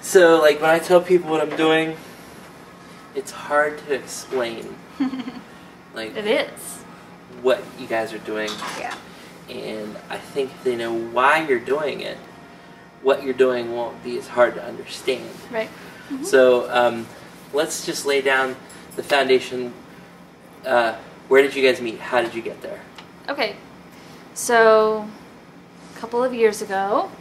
So, like, when I tell people what I'm doing, it's hard to explain. Like, it is. What you guys are doing. Yeah. And I think if they know why you're doing it, what you're doing won't be as hard to understand. Right. Mm-hmm. So, let's just lay down the foundation. Where did you guys meet? How did you get there? Okay. So, a couple of years ago,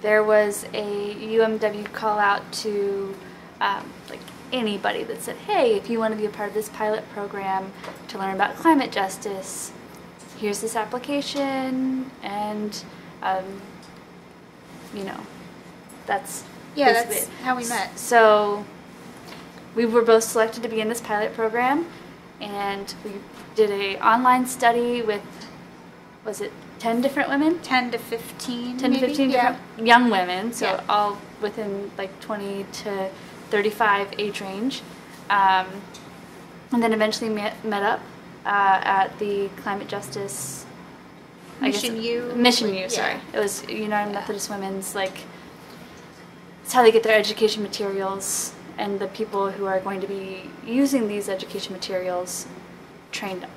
there was a UMW call out to like anybody that said, hey, if you want to be a part of this pilot program to learn about climate justice, here's this application, and you know, that's that's how we met. So we were both selected to be in this pilot program, and we did a online study with, was it 10 different women? 10 to 15 10 to 15 different young women, so Yeah. all within like 20 to 35 age range. And then eventually met up at the Climate Justice Mission U. Mission U, sorry. It was United Methodist Women's, like, it's how they get their education materials and the people who are going to be using these education materials trained up.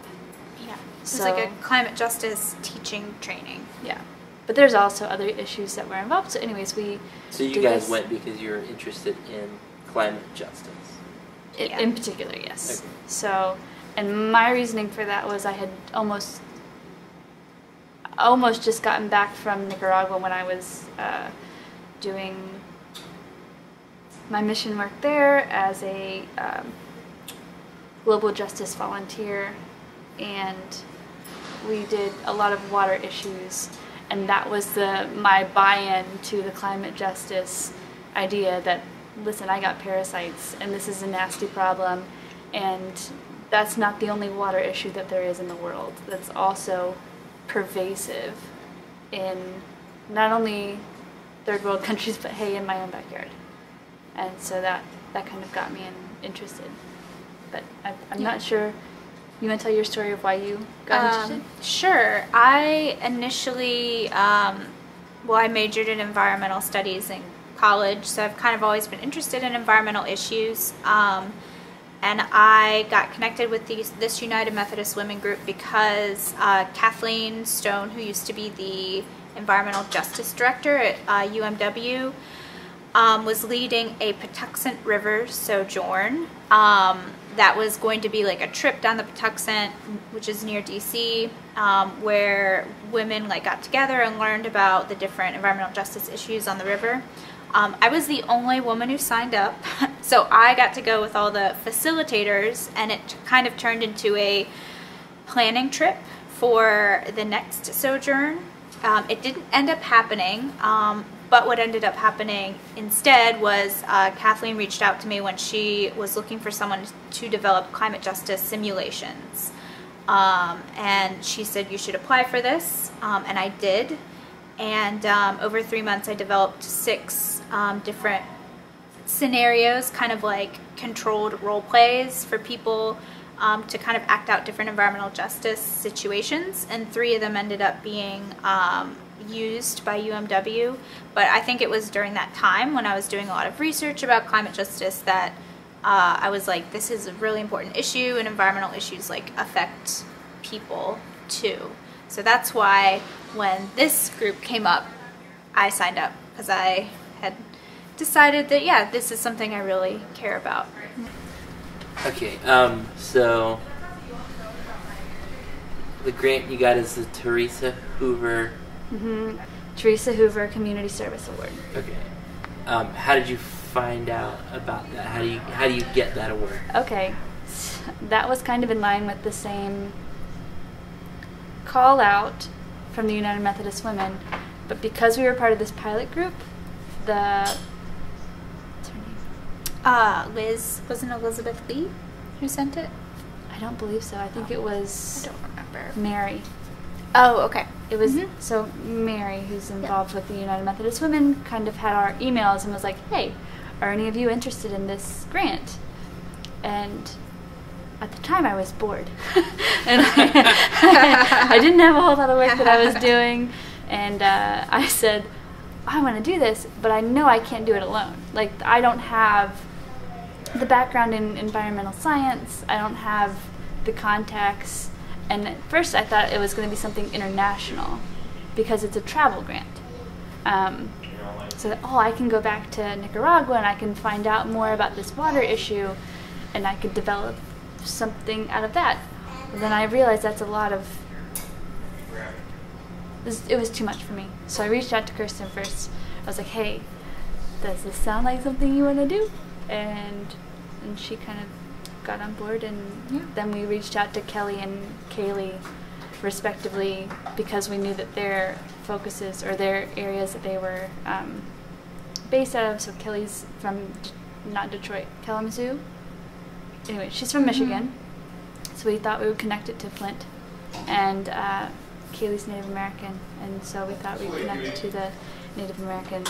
Yeah. It's So, like a climate justice teaching training. yeah. But there's also other issues that were involved. So anyways, So you guys went because you were interested in climate justice. In particular, yes. Okay. So, and my reasoning for that was I had almost just gotten back from Nicaragua when I was doing my mission work there as a global justice volunteer, and we did a lot of water issues, and that was my buy-in to the climate justice idea that, listen, I got parasites and this is a nasty problem, and that's not the only water issue that there is in the world. That's also pervasive in not only third world countries, but hey, in my own backyard. And so that kind of got me interested. But I'm not sure. You want to tell your story of why you got interested? Sure. I initially, I majored in environmental studies in college, so I've kind of always been interested in environmental issues. And I got connected with this United Methodist Women group because Kathleen Stone, who used to be the Environmental Justice Director at UMW, was leading a Patuxent River sojourn that was going to be like a trip down the Patuxent, which is near DC, where women got together and learned about the different environmental justice issues on the river. I was the only woman who signed up, so I got to go with all the facilitators, and it kind of turned into a planning trip for the next sojourn. It didn't end up happening, but what ended up happening instead was Kathleen reached out to me when she was looking for someone to develop climate justice simulations. And she said, you should apply for this, and I did. And over 3 months I developed 6 different scenarios, kind of like controlled role plays for people to kind of act out different environmental justice situations, and 3 of them ended up being used by UMW. But I think it was during that time when I was doing a lot of research about climate justice that I was like, this is a really important issue, and environmental issues affect people too. So that's why when this group came up, I signed up, because I had decided that, yeah, this is something I really care about. Okay, so the grant you got is the Teresa Hoover. Teresa Hoover Community Service Award. Okay. How did you find out about that? How do you get that award? Okay, that was kind of in line with the same call out from the United Methodist Women, but because we were part of this pilot group, what's her name? Liz, wasn't Elizabeth Lee who sent it? I don't believe so. I think it was I don't remember. Mary. Oh, okay. It was so Mary, who's involved with the United Methodist Women, kind of had our emails and was like, hey, are any of you interested in this grant? And at the time I was bored. And I didn't have a whole lot of work that I was doing, and I said, I want to do this, but I know I can't do it alone. Like, I don't have the background in environmental science. I don't have the contacts. And at first I thought it was going to be something international because it's a travel grant. So, I can go back to Nicaragua and I can find out more about this water issue and I could develop something out of that. But then I realized that's a lot of... It was too much for me. So I reached out to Kirsten first. I was like, hey, does this sound like something you want to do? And she kind of got on board, and then we reached out to Kelly and Kaylee respectively because we knew that their focuses or their areas that they were based out of. So Kelly's from, not Detroit, Kalamazoo. Anyway, she's from Michigan. So we thought we would connect it to Flint. And Kaylee's Native American, and so we thought we'd connect it to the Native American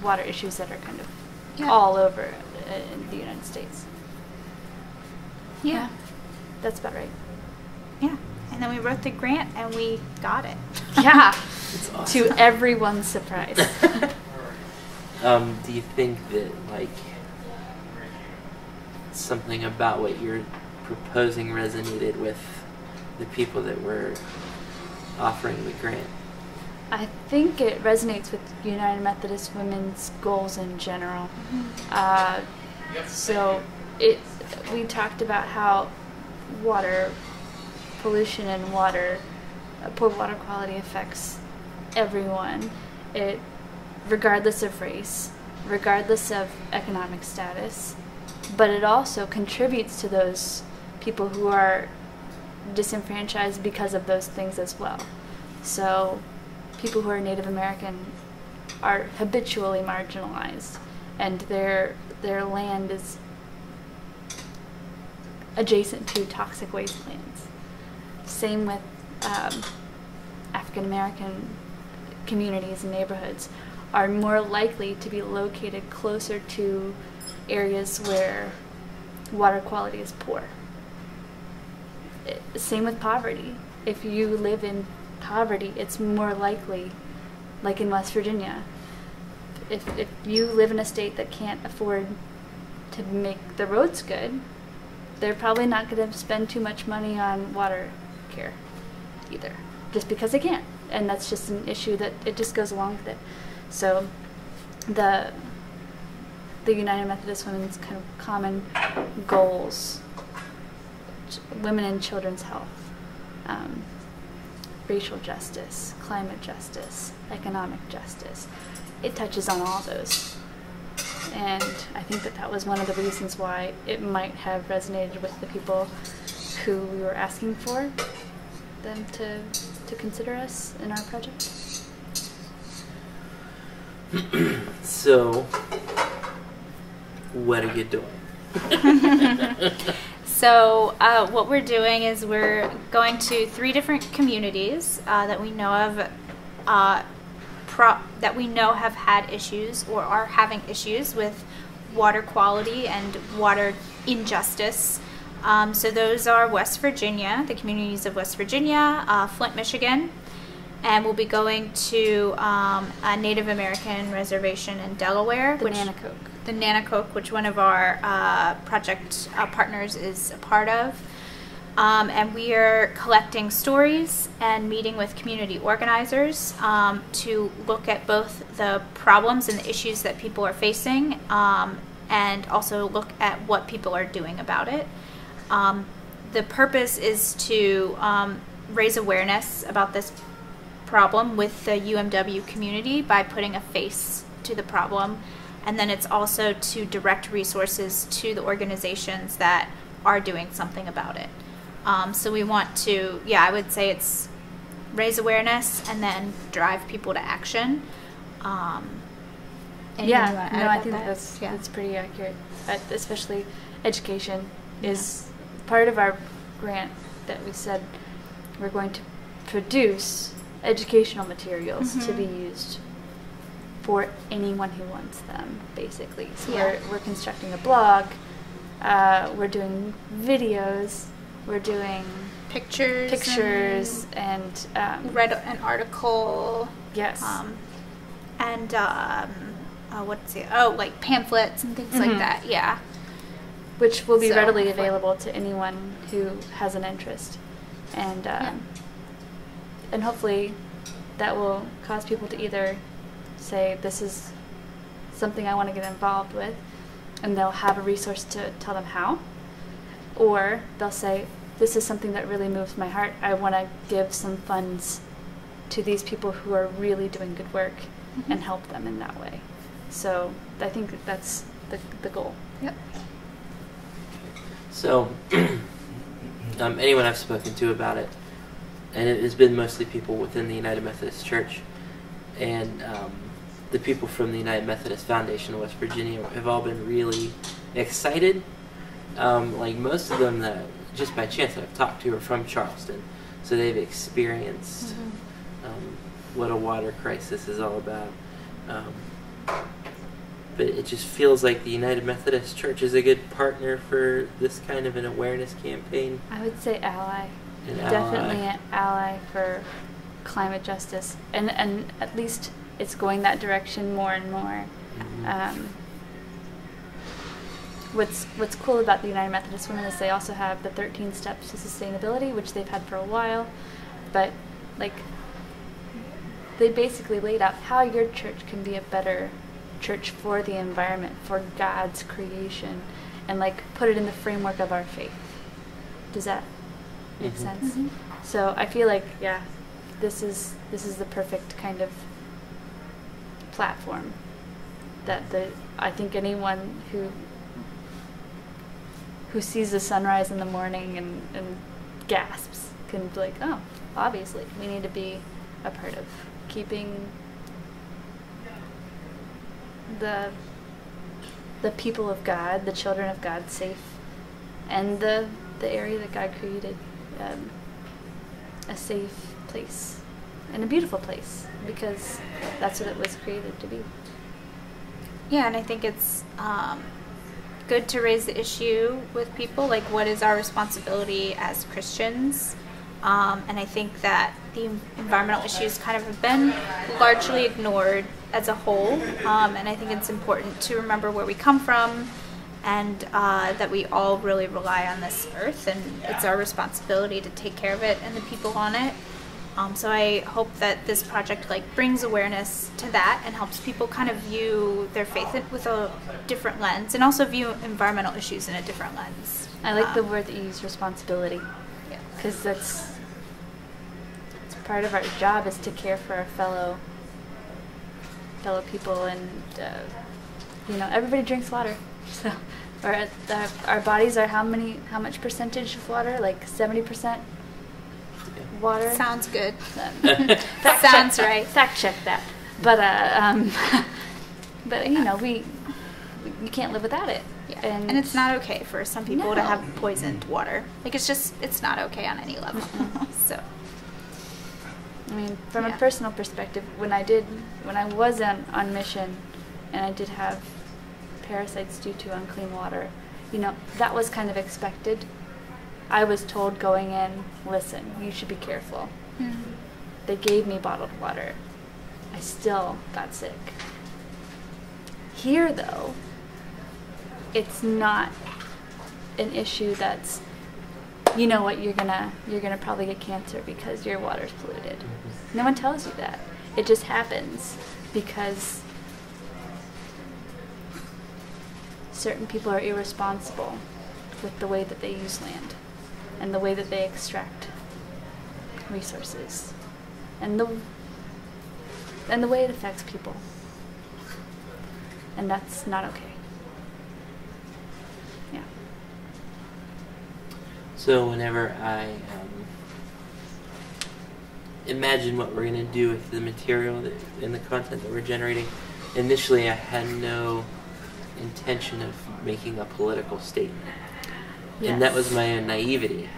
water issues that are kind of all over in the United States. Yeah. That's about right. Yeah. And then we wrote the grant and we got it. Yeah. It's awesome. To everyone's surprise. Do you think that, like, something about what you're proposing resonated with the people that were offering the grant? I think it resonates with United Methodist Women's goals in general. So we talked about how water pollution and poor water quality affects everyone, regardless of race, regardless of economic status, but it also contributes to those people who are disenfranchised because of those things as well. So people who are Native American are habitually marginalized, and their land is adjacent to toxic wastelands. Same with African American communities and neighborhoods are more likely to be located closer to areas where water quality is poor. Same with poverty. If you live in poverty, it's more likely, like in West Virginia, if you live in a state that can't afford to make the roads good, they're probably not going to spend too much money on water care either, just because they can't. And that's just an issue that it just goes along with it. So the United Methodist Women's kind of common goals: women and children's health, racial justice, climate justice, economic justice. It touches on all those. And I think that was one of the reasons why it might have resonated with the people who we were asking for them to consider us in our project. So, what are you doing? So what we're doing is we're going to 3 different communities that we know of, that we know have had issues or are having issues with water quality and water injustice. So those are West Virginia, the communities of West Virginia, Flint, Michigan, and we'll be going to a Native American reservation in Delaware. The Nanacoke, which one of our project partners is a part of. And we are collecting stories and meeting with community organizers to look at both the problems and the issues that people are facing, and also look at what people are doing about it. The purpose is to raise awareness about this problem with the UMW community by putting a face to the problem, and then it's also to direct resources to the organizations that are doing something about it. So we want to, I would say it's raise awareness and then drive people to action. I think that's pretty accurate. Especially education is part of our grant that we said we're going to produce educational materials to be used for anyone who wants them, basically. So we're constructing a blog, we're doing videos, we're doing pictures and read an article. Yes. and what's it? Oh, like pamphlets and things like that. Yeah. Which will be So, readily available to anyone who has an interest, and and hopefully that will cause people to either say this is something I want to get involved with, and they'll have a resource to tell them how, or they'll say this is something that really moves my heart. I want to give some funds to these people who are really doing good work and help them in that way. So I think that's the goal. Yep. So, anyone I've spoken to about it, and it has been mostly people within the United Methodist Church, and the people from the United Methodist Foundation of West Virginia have all been really excited. Like most of them that just by chance I've talked to are from Charleston, so they've experienced what a water crisis is all about. But it just feels like the United Methodist Church is a good partner for this kind of an awareness campaign. I would say ally. An Definitely ally. an ally for climate justice, and at least it's going that direction more and more. What's cool about the United Methodist Women is they also have the 13 steps to sustainability, which they've had for a while, but like they basically laid out how your church can be a better church for the environment, for God's creation, and like put it in the framework of our faith. Does that make sense? So I feel like this is the perfect kind of platform that I think anyone who sees the sunrise in the morning and gasps can be like, oh, obviously we need to be a part of keeping the people of God, the children of God, safe, and the area that God created a safe place and a beautiful place, because that's what it was created to be. Yeah, and I think it's good to raise the issue with people, like what is our responsibility as Christians? And I think that the environmental issues kind of have been largely ignored as a whole, and I think it's important to remember where we come from, and that we all really rely on this earth, and it's our responsibility to take care of it and the people on it. So I hope that this project brings awareness to that and helps people kind of view their faith with a different lens, and also view environmental issues in a different lens. I like the word that you use, responsibility, because it's part of our job is to care for our fellow people, and everybody drinks water, so our bodies are how much percentage of water? Like 70% water. Sounds good. Sounds right. Fact check that. But we can't live without it. Yeah. And it's not okay for some people to have poisoned water. It's not okay on any level. So. I mean, from a personal perspective, when I was on mission, and I did have parasites due to unclean water, that was kind of expected. I was told going in, listen, you should be careful. Mm-hmm. They gave me bottled water. I still got sick. Here, though, it's not an issue that's, you know what, you're gonna probably get cancer because your water's polluted. Mm-hmm. No one tells you that. It just happens because certain people are irresponsible with the way that they use land and the way that they extract resources and the way it affects people. And that's not okay. Yeah. So whenever I imagine what we're going to do with the material and the content that we're generating, initially I had no intention of making a political statement. Yes. And that was my own naivety.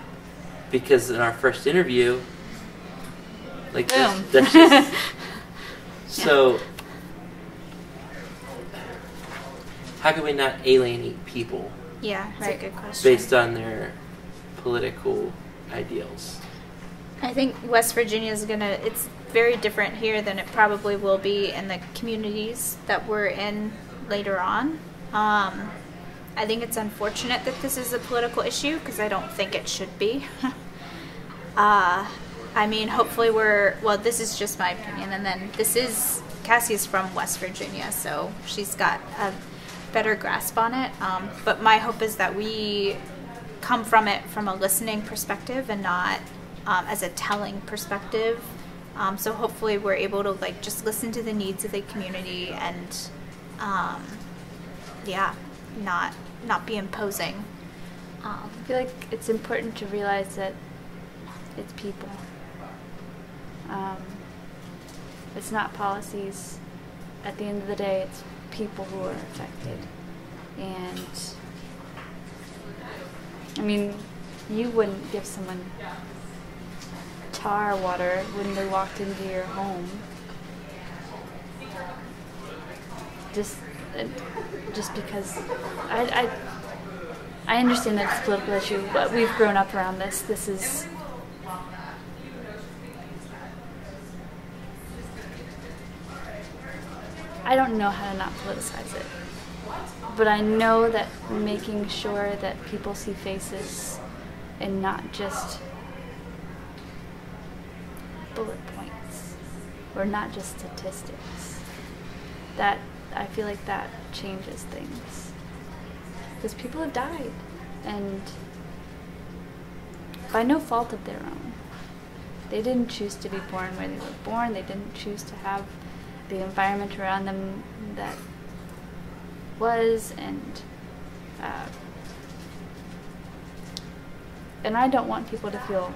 Because in our first interview, that's just... So, how can we not alienate people? Yeah, that's a good question. Based on their political ideals. I think West Virginia is it's very different here than it probably will be in the communities that we're in later on. I think it's unfortunate that this is a political issue because I don't think it should be. I mean, hopefully well, this is just my opinion, and then Cassie's from West Virginia, so she's got a better grasp on it. But my hope is that we come from it from a listening perspective and not as a telling perspective. So hopefully we're able to like just listen to the needs of the community and not be imposing. I feel like it's important to realize that it's people. It's not policies. At the end of the day, it's people who are affected. And I mean, you wouldn't give someone tar water when they walked into your home. Just because I understand that it's a political issue, but we've grown up around this. This is I don't know how to not politicize it, but I know that making sure that people see faces and not just bullet points or not just statistics, that I feel like that changes things. Because people have died, and by no fault of their own. They didn't choose to be born where they were born. They didn't choose to have the environment around them that was, and I don't want people to feel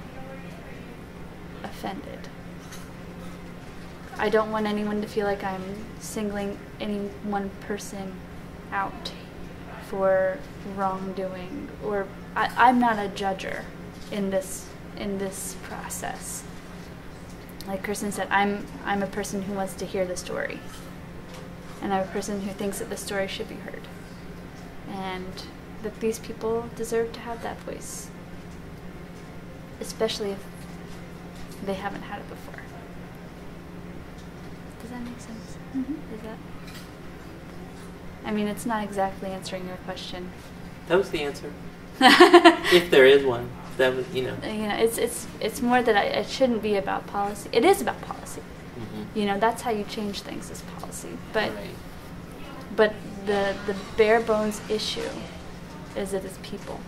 offended. I don't want anyone to feel like I'm singling any one person out for wrongdoing, or I'm not a judger in this process. Like Kirsten said, I'm a person who wants to hear the story, and I'm a person who thinks that the story should be heard, and that these people deserve to have that voice, especially if they haven't had it before. Does that make sense? Mm-hmm. Is that? I mean, it's not exactly answering your question. That was the answer. If there is one. That was, it's more that it shouldn't be about policy. It is about policy. Mm-hmm. That's how you change things, is policy. But right. but the bare bones issue is that it's people.